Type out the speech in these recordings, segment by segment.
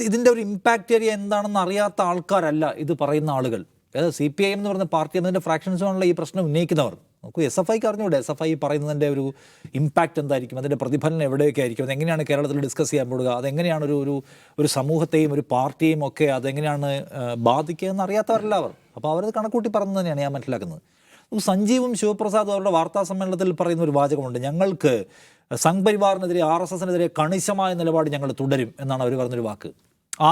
ഇതിൻ്റെ ഒരു impact area എന്താണെന്ന് അറിയാത്ത ആൾക്കാരല്ല ഇത് പറയുന്ന ആളുകൾ. അതായത് CPIM എന്ന് പറഞ്ഞ പാർട്ടി എന്നതിൻ്റെ ഫ്രാക്ഷൻസുമാണല്ലോ ഈ പ്രശ്നം ഉന്നയിക്കുന്നവർ. നമുക്ക് SFIക്ക് അറിഞ്ഞൂടെ SFI പറയുന്നതിൻ്റെ ഒരു ഇമ്പാക്റ്റ് എന്തായിരിക്കും, അതിൻ്റെ പ്രതിഫലനം എവിടെയൊക്കെ ആയിരിക്കും, അതെങ്ങനെയാണ് കേരളത്തിൽ ഡിസ്കസ് ചെയ്യാൻ പോവുക, അതെങ്ങനെയാണ് ഒരു സമൂഹത്തെയും ഒരു പാർട്ടിയെയും ഒക്കെ അതെങ്ങനെയാണ് ബാധിക്കുക എന്ന് അറിയാത്തവരല്ല അവർ. അപ്പോൾ അവരത് കണക്കൂട്ടി പറഞ്ഞു തന്നെയാണ് ഞാൻ മനസ്സിലാക്കുന്നത്. സഞ്ജീവും ശിവപ്രസാദും അവരുടെ വാർത്താ സമ്മേളനത്തിൽ പറയുന്ന ഒരു വാചകമുണ്ട്, ഞങ്ങൾക്ക് സംഘ് പരിവാറിനെതിരെ RSSനെതിരെ കണിശമായ നിലപാട് ഞങ്ങൾ തുടരും എന്നാണ് അവർ പറഞ്ഞൊരു വാക്ക്.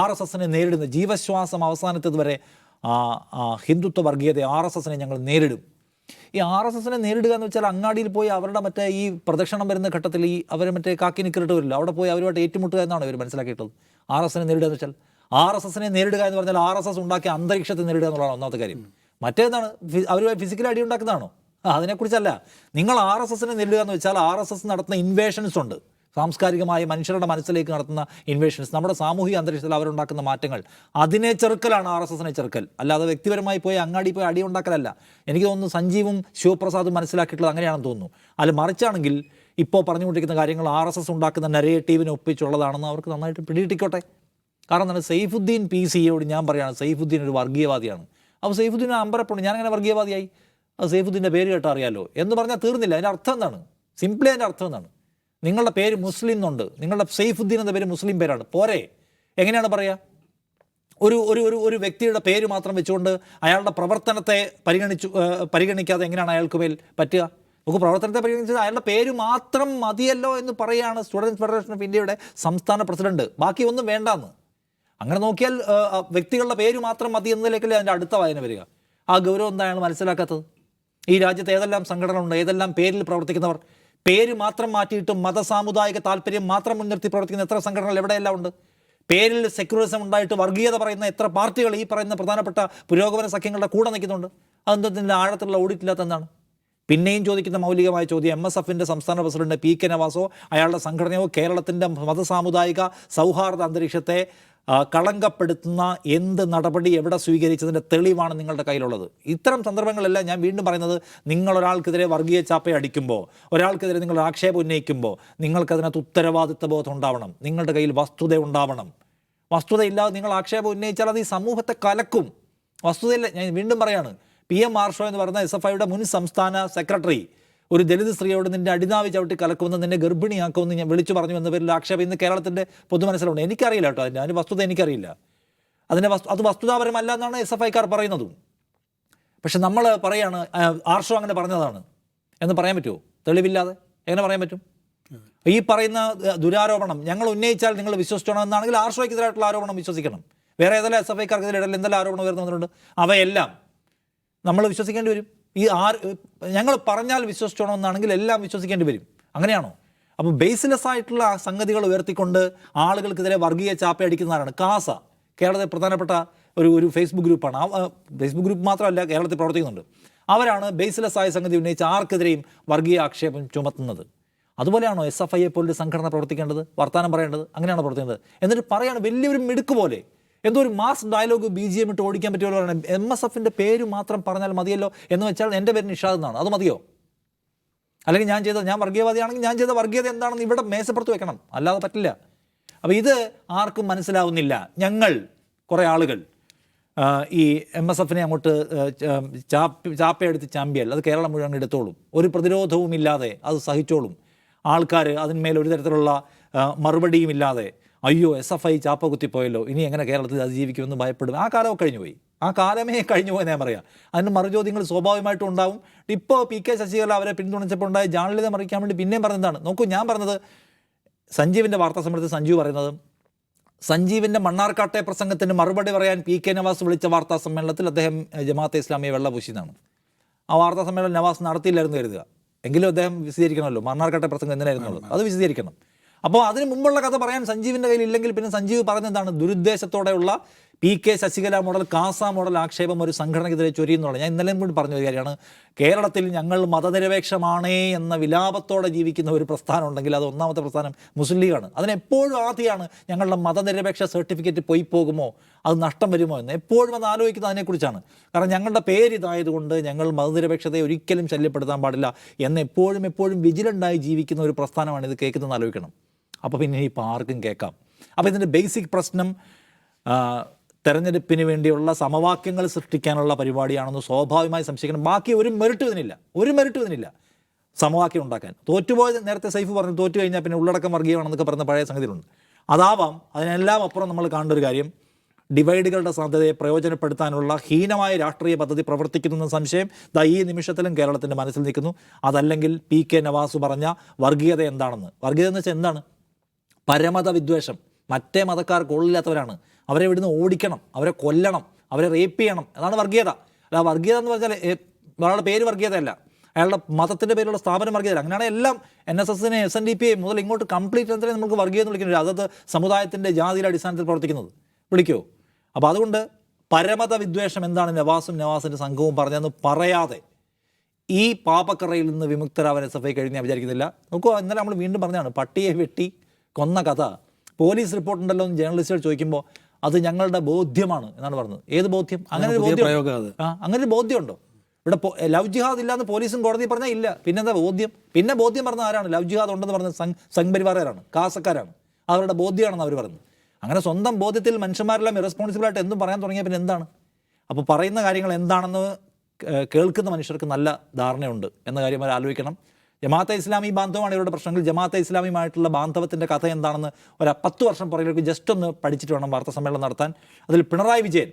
RSSനെ നേരിടുന്ന ജീവശ്വാസം അവസാനത്തതുവരെ ഹിന്ദുത്വ വർഗീയത RSSനെ ഞങ്ങൾ നേരിടും. ഈ RSSനെ നേരിടുക എന്ന് വെച്ചാൽ അങ്ങാടിയിൽ പോയി അവരുടെ മറ്റേ ഈ പ്രദക്ഷിണം വരുന്ന ഘട്ടത്തിൽ ഈ അവർ മറ്റേ കാക്കി നിക്കറിട്ട് വരില്ല, അവിടെ പോയി അവരുമായിട്ട് ഏറ്റുമുട്ടുക എന്നാണ് ഇവർ മനസ്സിലാക്കിയിട്ടുള്ളത്. RSSനെ നേരിടുക എന്ന് വെച്ചാൽ RSSനെ നേരിടുക എന്ന് പറഞ്ഞാൽ RSS ഉണ്ടാക്കിയ അന്തരീക്ഷത്തെ നേരിടുക എന്നുള്ളതാണ് ഒന്നാമത്തെ കാര്യം. മറ്റേതാണ് അവരുമായി ഫിസിക്കലി അടി ഉണ്ടാക്കുന്നതാണോ? അതിനെക്കുറിച്ചല്ല. നിങ്ങൾ RSSനെ നേരിടുക എന്ന് വെച്ചാൽ RSS നടത്തുന്ന ഇൻവേഷൻസ് ഉണ്ട്, സാംസ്കാരികമായ മനുഷ്യരുടെ മനസ്സിലേക്ക് നടത്തുന്ന ഇൻവേഷൻസ്, നമ്മുടെ സാമൂഹിക അന്തരീക്ഷത്തിൽ അവരുണ്ടാക്കുന്ന മാറ്റങ്ങൾ, അതിനെ ചെറുക്കലാണ് RSSനെ ചെറുക്കൽ, അല്ലാതെ വ്യക്തിപരമായി പോയി അങ്ങാടി പോയി അടി ഉണ്ടാക്കലല്ല. എനിക്ക് തോന്നുന്നു സഞ്ജീവും ശിവപ്രസാദും മനസ്സിലാക്കിയിട്ടുള്ളത് അങ്ങനെയാണെന്ന് തോന്നുന്നു. അതിൽ മറിച്ചാണെങ്കിൽ ഇപ്പോൾ പറഞ്ഞുകൊണ്ടിരിക്കുന്ന കാര്യങ്ങൾ RSS ഉണ്ടാക്കുന്ന നരേറ്റീവിനെ ഒപ്പിച്ചുള്ളതാണെന്ന് അവർക്ക് നന്നായിട്ട് പിടികിട്ടിക്കോട്ടെ. കാരണം എന്താണ്, സൈഫുദ്ദീൻ PCയോട് ഞാൻ പറയുകയാണ്, സൈഫുദ്ദീൻ ഒരു വർഗീയവാദിയാണ്. അപ്പോൾ സൈഫുദ്ദീൻ അമ്പരപ്പുണ്ട്, ഞാനങ്ങനെ വർഗീയവാദിയായി, അത് സൈഫുദ്ദീൻ്റെ പേര് കേട്ട് അറിയാമല്ലോ എന്ന് പറഞ്ഞാൽ തീർന്നില്ല. അതിൻ്റെ അർത്ഥം എന്താണ്? സിംപ്ലി അതിൻ്റെ അർത്ഥം എന്താണ്? നിങ്ങളുടെ പേര് മുസ്ലിം എന്നുണ്ട്, നിങ്ങളുടെ സൈഫുദ്ദീൻ എന്ന പേര് മുസ്ലിം പേരാണ്, പോരെ? എങ്ങനെയാണ് പറയുക? ഒരു വ്യക്തിയുടെ പേര് മാത്രം വെച്ചുകൊണ്ട് അയാളുടെ പ്രവർത്തനത്തെ പരിഗണിക്കാതെ എങ്ങനെയാണ് അയാൾക്ക് മേൽ പറ്റുക? നമുക്ക് പ്രവർത്തനത്തെ പരിഗണിച്ചത് അയാളുടെ പേര് മാത്രം മതിയല്ലോ എന്ന് പറയുകയാണ് സ്റ്റുഡൻസ് ഫെഡറേഷൻ ഓഫ് ഇന്ത്യയുടെ സംസ്ഥാന പ്രസിഡന്റ്. ബാക്കി ഒന്നും വേണ്ടാന്ന്. അങ്ങനെ നോക്കിയാൽ വ്യക്തികളുടെ പേര് മാത്രം മതി എന്നതിലേക്കല്ലേ അതിൻ്റെ അടുത്ത വായന വരിക. ആ ഗൗരവം എന്താണ് മനസ്സിലാക്കാത്തത്? ഈ രാജ്യത്ത് ഏതെല്ലാം സംഘടന ഉണ്ട്, ഏതെല്ലാം പേരിൽ പ്രവർത്തിക്കുന്നവർ, പേര് മാത്രം മാറ്റിയിട്ട് മതസാമുദായിക താല്പര്യം മാത്രം മുൻനിർത്തി പ്രവർത്തിക്കുന്ന എത്ര സംഘടനകൾ എവിടെയെല്ലാം ഉണ്ട്? പേരിൽ സെക്യുലറിസം ഉണ്ടായിട്ട് വർഗീയത പറയുന്ന എത്ര പാർട്ടികൾ ഈ പറയുന്ന പ്രധാനപ്പെട്ട പുരോഗമന സഖ്യങ്ങളുടെ കൂടെ നിൽക്കുന്നുണ്ട്? അതെന്തിൻ്റെ ആഴത്തിലുള്ള ഓഡിറ്റില്ലാത്ത എന്താണ്? പിന്നെയും ചോദിക്കുന്ന മൗലികമായ ചോദ്യം, MSFൻ്റെ സംസ്ഥാന പ്രസിഡന്റ് PK നവാസോ അയാളുടെ സംഘടനയോ കേരളത്തിൻ്റെ മതസാമുദായിക സൗഹാർദ്ദ അന്തരീക്ഷത്തെ കളങ്കപ്പെടുത്തുന്ന എന്ത് നടപടി എവിടെ സ്വീകരിച്ചതിൻ്റെ തെളിവാണ് നിങ്ങളുടെ കയ്യിലുള്ളത്? ഇത്തരം സന്ദർഭങ്ങളെല്ലാം ഞാൻ വീണ്ടും പറയുന്നത്, നിങ്ങളൊരാൾക്കെതിരെ വർഗീയ ചാപ്പ അടിക്കുമ്പോൾ, ഒരാൾക്കെതിരെ നിങ്ങൾ ആക്ഷേപം ഉന്നയിക്കുമ്പോൾ നിങ്ങൾക്കതിനകത്ത് ഉത്തരവാദിത്വ ബോധം ഉണ്ടാവണം, നിങ്ങളുടെ കയ്യിൽ വസ്തുത ഉണ്ടാവണം. വസ്തുതയില്ലാതെ നിങ്ങൾ ആക്ഷേപം ഉന്നയിച്ചാൽ അത് ഈ സമൂഹത്തെ കലക്കും. വസ്തുതയില്ല. ഞാൻ വീണ്ടും പറയാണ്, PM ആർഷോ എന്ന് പറയുന്ന SFIയുടെ മുൻ സംസ്ഥാന സെക്രട്ടറി ഒരു ദലിത് സ്ത്രീയോട് നിന്റെ അടിനാവി ചവിട്ടി കലക്കുമെന്ന്, നിന്നെ ഗർഭിണിയാക്കുമെന്ന് ഞാൻ വിളിച്ചു പറഞ്ഞു എന്ന പേരിൽ ആക്ഷേപം ഇന്ന് കേരളത്തിൻ്റെ പൊതുമനസ്സിലുണ്ട്. എനിക്കറിയില്ല കേട്ടോ, അതിൻ്റെ വസ്തുത എനിക്കറിയില്ല. അത് വസ്തുതാപരമല്ല എന്നാണ് SFIക്കാർ പറയുന്നതും. പക്ഷെ നമ്മൾ പറയാണ് ആർഷോ അങ്ങനെ പറഞ്ഞതാണ് എന്ന് പറയാൻ പറ്റുമോ? തെളിവില്ലാതെ എങ്ങനെ പറയാൻ പറ്റും? ഈ പറയുന്ന ദുരാരോപണം ഞങ്ങൾ ഉന്നയിച്ചാൽ നിങ്ങൾ വിശ്വസിക്കണം എന്നാണെങ്കിൽ ആർഷോയ്ക്കെതിരായിട്ടുള്ള ആരോപണം വിശ്വസിക്കണം. വേറെ ഏതെല്ലാം SFIക്കാർക്കെതിരെ എന്തെല്ലാം ആരോപണം ഉയർന്നു വന്നിട്ടുണ്ട്, അവയെല്ലാം നമ്മൾ വിശ്വസിക്കേണ്ടി വരും. ഞങ്ങൾ പറഞ്ഞാൽ വിശ്വസിച്ചോണമെന്നാണെങ്കിൽ എല്ലാം വിശ്വസിക്കേണ്ടി വരും. അങ്ങനെയാണോ? അപ്പോൾ ബേസ്ലെസ് ആയിട്ടുള്ള സംഗതികൾ ഉയർത്തിക്കൊണ്ട് ആളുകൾക്കെതിരെ വർഗീയ ചാപ്പയടിക്കുന്നതാണ് കാസ. കേരളത്തിലെ പ്രധാനപ്പെട്ട ഒരു ഫേസ്ബുക്ക് ഗ്രൂപ്പാണ്. ഫേസ്ബുക്ക് ഗ്രൂപ്പ് മാത്രമല്ല, കേരളത്തിൽ പ്രവർത്തിക്കുന്നുണ്ട്. അവരാണ് ബേസ്ലെസ് ആയ സംഗതി ഉന്നയിച്ച് ആർക്കെതിരെയും വർഗീയ ആക്ഷേപം ചുമത്തുന്നത്. അതുപോലെയാണോ SFIയെ പോലൊരു സംഘടന പ്രവർത്തിക്കേണ്ടത്, വർത്തമാനം പറയേണ്ടത്? അങ്ങനെയാണോ പ്രവർത്തിക്കുന്നത്? എന്നിട്ട് പറയാണ് വലിയൊരു മിടുക്ക് പോലെ, എന്തോ ഒരു മാസ് ഡയലോഗ് BGM ഇട്ട് ഓടിക്കാൻ പറ്റുമല്ലോ. MSFൻ്റെ പേര് മാത്രം പറഞ്ഞാൽ മതിയല്ലോ എന്ന് വെച്ചാൽ എൻ്റെ പേര് നിഷാദ് എന്നാണ്, അത് മതിയോ? അല്ലെങ്കിൽ ഞാൻ വർഗീയവാദിയാണെങ്കിൽ ഞാൻ ചെയ്ത വർഗീയത എന്താണെന്ന് ഇവിടെ മേശപ്പുറത്ത് വെക്കണം, അല്ലാതെ പറ്റില്ല. അപ്പോൾ ഇത് ആർക്കും മനസ്സിലാവുന്നില്ല. ഞങ്ങൾ കുറേ ആളുകൾ ഈ MSFനെ അങ്ങോട്ട് ചാപ്പയെടുത്ത് ചാമ്പിയാൽ അത് കേരളം മുഴുവൻ എടുത്തോളും, ഒരു പ്രതിരോധവും ഇല്ലാതെ അത് സഹിച്ചോളും. ആൾക്കാർ അതിന്മേൽ ഒരു തരത്തിലുള്ള മറുപടിയും ഇല്ലാതെ, അയ്യോ SFI ചാപ്പ കുത്തിപ്പോയല്ലോ, ഇനി എങ്ങനെ കേരളത്തിൽ അതിജീവിക്കുമെന്ന് ഭയപ്പെടും. ആ കാലമൊക്കെ കഴിഞ്ഞു പോയി, ആ കാലമേ കഴിഞ്ഞു പോയെന്ന് ഞാൻ പറയാം. അതിന് മറുചോദ്യങ്ങൾ സ്വാഭാവികമായിട്ടും ഉണ്ടാവും. ഇപ്പോൾ PK ശശികല അവരെ പിന്തുണച്ചപ്പോൾ ഉണ്ടായ ജാള്യത മറിക്കാൻ വേണ്ടി പിന്നെയും പറഞ്ഞതാണ്. നോക്കൂ, ഞാൻ പറഞ്ഞത് സഞ്ജീവിൻ്റെ വാർത്താ സമ്മേളനത്തിൽ സഞ്ജീവ് പറയുന്നത്, സഞ്ജീവിൻ്റെ മണ്ണാർക്കാട്ടെ പ്രസംഗത്തിന് മറുപടി പറയാൻ PK നവാസ് വിളിച്ച വാർത്താ സമ്മേളനത്തിൽ അദ്ദേഹം ജമാഅത്തെ ഇസ്ലാമിയെ വെള്ളപൂശിയെന്നാണ്. ആ വാർത്താ സമ്മേളനം നവാസ് നടത്തിയില്ലായിരുന്നു കരുതുക, എങ്കിലും അദ്ദേഹം വിശദീകരിക്കണമല്ലോ മണ്ണാർക്കാട്ടെ പ്രസംഗം എന്തിനായിരുന്നുള്ളത്, അത് വിശദീകരിക്കണം. അപ്പോൾ അതിന് മുമ്പുള്ള കഥ പറയാൻ സഞ്ജീവിൻ്റെ കയ്യിൽ ഇല്ലെങ്കിൽ പിന്നെ സഞ്ജീവ് പറഞ്ഞെന്താണ്, ദുരുദ്ദേശത്തോടെയുള്ള PK ശശികല മോഡൽ, കാസ മോഡൽ ആക്ഷേപം ഒരു സംഘടനയ്ക്കെതിരെ ചൊരിയുന്നുള്ളത്. ഞാൻ ഇന്നലെയും കൂടി പറഞ്ഞ ഒരു കാര്യമാണ്, കേരളത്തിൽ ഞങ്ങൾ മതനിരപേക്ഷമാണേ എന്ന വിലാപത്തോടെ ജീവിക്കുന്ന ഒരു പ്രസ്ഥാനം ഉണ്ടെങ്കിൽ അത് ഒന്നാമത്തെ പ്രസ്ഥാനം മുസ്ലിം ലീഗാണ്. അതിനെപ്പോഴും ആദ്യമാണ് ഞങ്ങളുടെ മതനിരപേക്ഷ സർട്ടിഫിക്കറ്റ് പോയി പോകുമോ, അത് നഷ്ടം വരുമോ എന്ന് എപ്പോഴും അത് ആലോചിക്കുന്നത് അതിനെക്കുറിച്ചാണ്. കാരണം ഞങ്ങളുടെ പേര് ഇതായതുകൊണ്ട് ഞങ്ങൾ മതനിരപേക്ഷതയെ ഒരിക്കലും ശല്യപ്പെടുത്താൻ പാടില്ല എന്ന് എപ്പോഴും വിജിലൻ്റായി ജീവിക്കുന്ന ഒരു പ്രസ്ഥാനമാണ് ഇത് കേൾക്കുന്നതെന്ന് ആലോചിക്കണം. അപ്പോൾ പിന്നെ ഇപ്പോൾ ആർക്കും കേൾക്കാം. അപ്പോൾ ഇതിൻ്റെ ബേസിക് പ്രശ്നം തെരഞ്ഞെടുപ്പിന് വേണ്ടിയുള്ള സമവാക്യങ്ങൾ സൃഷ്ടിക്കാനുള്ള പരിപാടിയാണെന്ന് സ്വാഭാവികമായി സംശയിക്കണം. ബാക്കി ഒരു മെറിറ്റ് ഇതിനില്ല സമവാക്യം ഉണ്ടാക്കാൻ. തോറ്റുപോയത് നേരത്തെ സൈഫ് പറഞ്ഞു, തോറ്റു കഴിഞ്ഞാൽ പിന്നെ ഉള്ളടക്കം വർഗീയമാണെന്നൊക്കെ പറഞ്ഞ പഴയ സംഗതികളുണ്ട്. അതാവാം. അതിനെല്ലാം അപ്പുറം നമ്മൾ കാണേണ്ട ഒരു കാര്യം, ഡിവൈഡുകളുടെ സാധ്യതയെ പ്രയോജനപ്പെടുത്താനുള്ള ഹീനമായ രാഷ്ട്രീയ പദ്ധതി പ്രവർത്തിക്കുന്ന സംശയം ഈ നിമിഷത്തിലും കേരളത്തിൻ്റെ മനസ്സിൽ നിൽക്കുന്നു. അതല്ലെങ്കിൽ PK നവാസ് പറഞ്ഞ വർഗീയത എന്താണെന്ന്. വർഗീയത എന്ന് വെച്ചാൽ എന്താണ്? പരമത വിദ്വേഷം. മറ്റേ മതക്കാർ കൊള്ളില്ലാത്തവരാണ്, അവരെ ഇവിടുന്ന് ഓടിക്കണം, അവരെ കൊല്ലണം, അവരെ റേപ്പ് ചെയ്യണം. അതാണ് വർഗീയത. അല്ല, വർഗീയത എന്ന് പറഞ്ഞാൽ ഒരാളുടെ പേര് വർഗീയതയല്ല, അയാളുടെ മതത്തിൻ്റെ പേരിലുള്ള സ്ഥാപനം വർഗീയത. അങ്ങനെയാണ് എല്ലാം NSSനെ SNDP മുതൽ ഇങ്ങോട്ട് കംപ്ലീറ്റ് എന്തിനും നമുക്ക് വർഗീയത എന്ന് വിളിക്കുന്നത്. അതത് സമുദായത്തിൻ്റെ ജാതിയുടെ അടിസ്ഥാനത്തിൽ പ്രവർത്തിക്കുന്നത് വിളിക്കുമോ? അപ്പോൾ അതുകൊണ്ട് പരമത വിദ്വേഷം എന്താണ് നവാസിൻ്റെ സംഘവും പറഞ്ഞതെന്ന് പറയാതെ ഈ പാപക്കറയിൽ നിന്ന് വിമുക്തരാവാൻ SFI കഴിഞ്ഞ് ഞാൻ വിചാരിക്കുന്നില്ല. നോക്കൂ, ഇന്നലെ നമ്മൾ വീണ്ടും പറഞ്ഞതാണ്, പട്ടിയെ വെട്ടി കൊന്ന കഥ പോലീസ് റിപ്പോർട്ടുണ്ടല്ലോ എന്ന് ജേർണലിസ്റ്റുകൾ ചോദിക്കുമ്പോൾ അത് ഞങ്ങളുടെ ബോധ്യമാണ് എന്നാണ് പറഞ്ഞത്. ഏത് ബോധ്യം? അങ്ങനെ ഒരു ബോധ്യം, അങ്ങനെ ഒരു ബോധ്യമുണ്ടോ? ഇവിടെ ലവ് ജിഹാദ് ഇല്ലാന്ന് പോലീസും കോടതി പറഞ്ഞാൽ ഇല്ല. പിന്നെന്താ ബോധ്യം? പിന്നെ ബോധ്യം പറഞ്ഞ ആരാണ്? ലവ് ജിഹാദ് ഉണ്ടെന്ന് പറഞ്ഞ സംഘ് പരിവാറുകാരാണ്, കാസക്കാരാണ്. അവരുടെ ബോധ്യമാണെന്ന് അവർ പറഞ്ഞു. അങ്ങനെ സ്വന്തം ബോധ്യത്തിൽ മനുഷ്യന്മാരെല്ലാം ഇറസ്പോൺസിബിളായിട്ട് എന്തും പറയാൻ തുടങ്ങിയാൽ പിന്നെ എന്താണ്? അപ്പോൾ പറയുന്ന കാര്യങ്ങൾ എന്താണെന്ന് കേൾക്കുന്ന മനുഷ്യർക്ക് നല്ല ധാരണയുണ്ട് എന്ന കാര്യം അവർ ആലോചിക്കണം. ജമാഅത്തെ ഇസ്ലാമി ബാന്ധവമാണ് ഇവരുടെ പ്രശ്നങ്ങൾ. ജമാഅത്തെ ഇസ്ലാമിയുമായിട്ടുള്ള ബാന്ധവത്തിൻ്റെ കഥ എന്താണെന്ന് 10 വർഷം പുറകിലേക്ക് ജസ്റ്റ് ഒന്ന് പഠിച്ചിട്ട് വേണം വാർത്താ സമ്മേളനം നടത്താൻ. അതിൽ പിണറായി വിജയൻ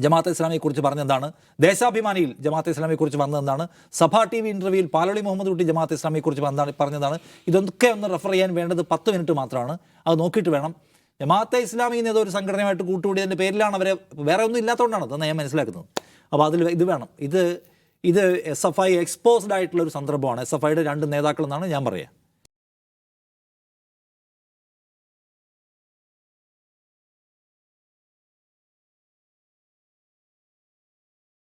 ജമാഅത്തെ ഇസ്ലാമിയെക്കുറിച്ച് പറഞ്ഞെന്താണ്, ദേശാഭിമാനിയിൽ ജമാഅത്തെ ഇസ്ലാമിയെക്കുറിച്ച് വന്നതെന്താണ്, സഭാ TV ഇൻ്റർവ്യൂവിൽ പാലോളി മുഹമ്മദ് കുട്ടി ജമാഅത്തെ ഇസ്ലാമിയെക്കുറിച്ച് പറഞ്ഞതാണ്. ഇതൊക്കെ ഒന്ന് റെഫർ ചെയ്യാൻ വേണ്ടത് 10 മിനിറ്റ് മാത്രമാണ്. അത് നോക്കിയിട്ട് വേണം. ജമാഅത്തെ ഇസ്ലാമി എന്ന് ഏതൊരു സംഘടനയുമായിട്ട് കൂട്ടുകൂടിയതിൻ്റെ പേരിലാണ് അവരെ, വേറെ ഒന്നും ഇല്ലാത്തതുകൊണ്ടാണ് അതെന്ന് ഞാൻ മനസ്സിലാക്കുന്നത്. അപ്പോൾ അതിൽ ഇത് വേണം. ഇത് SFI എക്സ്പോസ്ഡ് ആയിട്ടുള്ള ഒരു സന്ദർഭമാണ്. SFIയുടെ 2 നേതാക്കളെന്നാണ് ഞാൻ പറയുക.